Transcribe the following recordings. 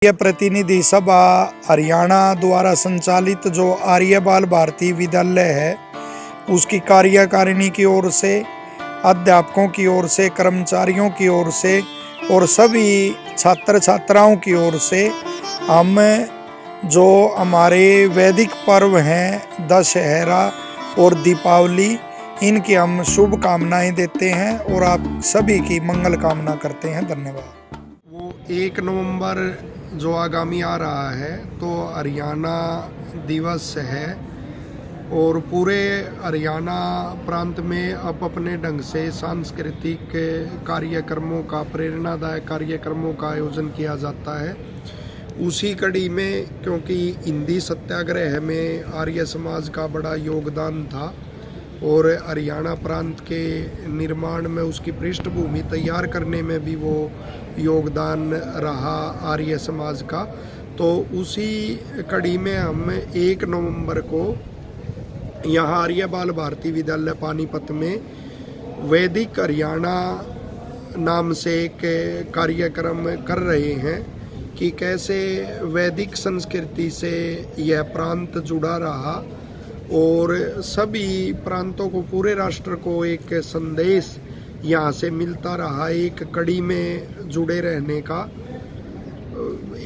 ये प्रतिनिधि सभा हरियाणा द्वारा संचालित जो आर्य बाल भारती विद्यालय है उसकी कार्यकारिणी की ओर से, अध्यापकों की ओर से, कर्मचारियों की ओर से और सभी छात्र छात्राओं की ओर से हम जो हमारे वैदिक पर्व हैं दशहरा और दीपावली, इनकी हम शुभकामनाएं देते हैं और आप सभी की मंगल कामना करते हैं। धन्यवाद। वो 1 नवंबर जो आगामी आ रहा है तो हरियाणा दिवस है और पूरे हरियाणा प्रांत में अब अपने ढंग से सांस्कृतिक कार्यक्रमों का, प्रेरणादायक कार्यक्रमों का आयोजन किया जाता है। उसी कड़ी में, क्योंकि हिंदी सत्याग्रह में आर्य समाज का बड़ा योगदान था और हरियाणा प्रांत के निर्माण में उसकी पृष्ठभूमि तैयार करने में भी वो योगदान रहा आर्य समाज का, तो उसी कड़ी में हम 1 नवंबर को यहाँ आर्य बाल भारती विद्यालय पानीपत में वैदिक हरियाणा नाम से एक कार्यक्रम कर रहे हैं कि कैसे वैदिक संस्कृति से यह प्रांत जुड़ा रहा और सभी प्रांतों को, पूरे राष्ट्र को एक संदेश यहाँ से मिलता रहा, एक कड़ी में जुड़े रहने का,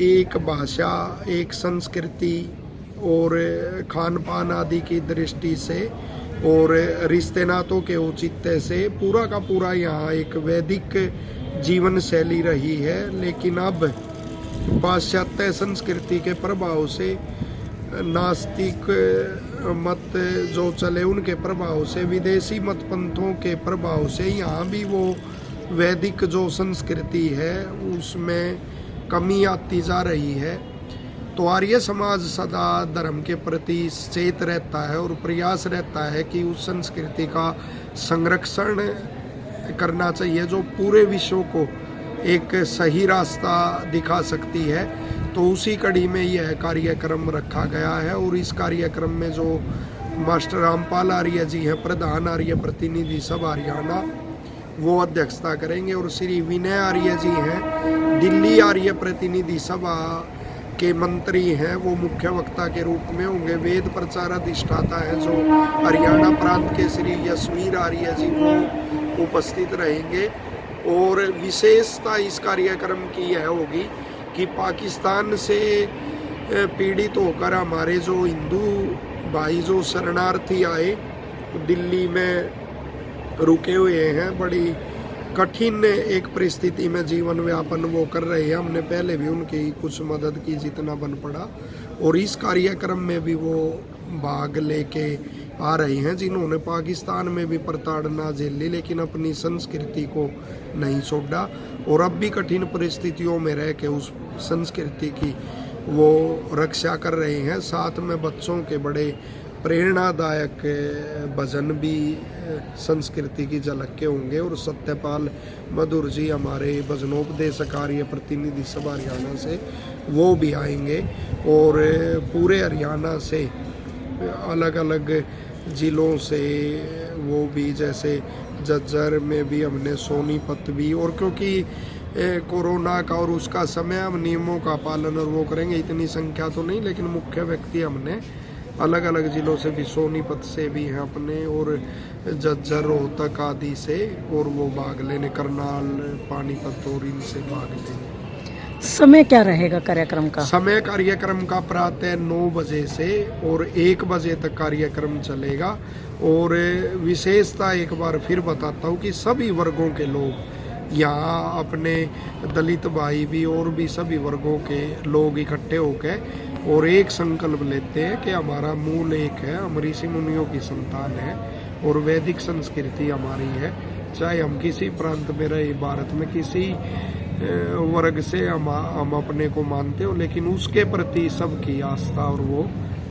एक भाषा, एक संस्कृति और खान पान आदि की दृष्टि से और रिश्ते नातों के औचित्य से पूरा का पूरा यहाँ एक वैदिक जीवन शैली रही है। लेकिन अब पाश्चात्य संस्कृति के प्रभाव से, नास्तिक मत जो चले उनके प्रभाव से, विदेशी मत पंथों के प्रभाव से यहाँ भी वो वैदिक जो संस्कृति है उसमें कमी आती जा रही है। तो आर्य समाज सदा धर्म के प्रति सचेत रहता है और प्रयास रहता है कि उस संस्कृति का संरक्षण करना चाहिए जो पूरे विश्व को एक सही रास्ता दिखा सकती है। तो उसी कड़ी में यह कार्यक्रम रखा गया है और इस कार्यक्रम में जो मास्टर रामपाल आर्य जी हैं, प्रधान आर्य प्रतिनिधि सभा हरियाणा, वो अध्यक्षता करेंगे और श्री विनय आर्य जी हैं, दिल्ली आर्य प्रतिनिधि सभा के मंत्री हैं, वो मुख्य वक्ता के रूप में होंगे। वेद प्रचार अधिष्ठाता है जो हरियाणा प्रांत के श्री यशवीर आर्य जी, वो उपस्थित रहेंगे। और विशेषता इस कार्यक्रम की यह होगी कि पाकिस्तान से पीड़ित होकर हमारे जो हिंदू भाई जो शरणार्थी आए, दिल्ली में रुके हुए हैं, बड़ी कठिन एक परिस्थिति में जीवन व्यापन वो कर रहे हैं। हमने पहले भी उनकी कुछ मदद की जितना बन पड़ा और इस कार्यक्रम में भी वो भाग लेके आ रहे हैं, जिन्होंने पाकिस्तान में भी प्रताड़ना झेल ली लेकिन अपनी संस्कृति को नहीं छोड़ा और अब भी कठिन परिस्थितियों में रह के उस संस्कृति की वो रक्षा कर रहे हैं। साथ में बच्चों के बड़े प्रेरणादायक भजन भी संस्कृति की झलक के होंगे और सत्यपाल मधुर जी हमारे भजनोपदेशक आर्य प्रतिनिधि सभा हरियाणा से वो भी आएंगे और पूरे हरियाणा से अलग अलग जिलों से वो भी, जैसे झज्जर में भी हमने, सोनीपत भी, और क्योंकि कोरोना का और उसका समय, हम नियमों का पालन और वो करेंगे, इतनी संख्या तो नहीं लेकिन मुख्य व्यक्ति हमने अलग अलग जिलों से भी, सोनीपत से भी हैं अपने और झज्जर, रोहतक आदि से, और वो भाग लेने, करनाल, पानीपत और इनसे भाग लेंगे। समय क्या रहेगा कार्यक्रम का? समय कार्यक्रम का प्रातः 9 बजे से और 1 बजे तक कार्यक्रम चलेगा। और विशेषता एक बार फिर बताता हूँ कि सभी वर्गों के लोग यहाँ, अपने दलित भाई भी और भी सभी वर्गों के लोग इकट्ठे होकर और एक संकल्प लेते हैं कि हमारा मूल एक है, हम ऋषि मुनियों की संतान है और वैदिक संस्कृति हमारी है। चाहे हम किसी प्रांत में रहे, भारत में किसी वर्ग से हम अपने को मानते हो, लेकिन उसके प्रति सबकी आस्था और वो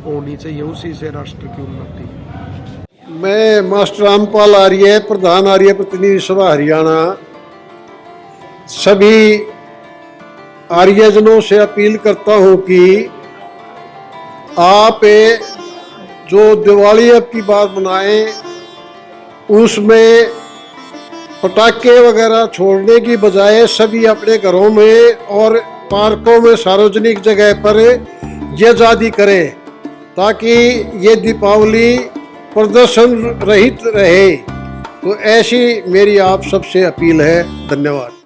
होनी चाहिए, उसी से राष्ट्र की उन्नति। मैं मास्टर रामपाल आर्य, प्रधान आर्य प्रतिनिधि सभा हरियाणा, सभी आर्यजनों से अपील करता हूं कि आप जो दिवाली अब की बात मनाएं उसमें पटाखे वगैरह छोड़ने की बजाय सभी अपने घरों में और पार्कों में सार्वजनिक जगह पर ये आज़ादी करें ताकि ये दीपावली प्रदर्शन रहित रहे। तो ऐसी मेरी आप सबसे अपील है। धन्यवाद।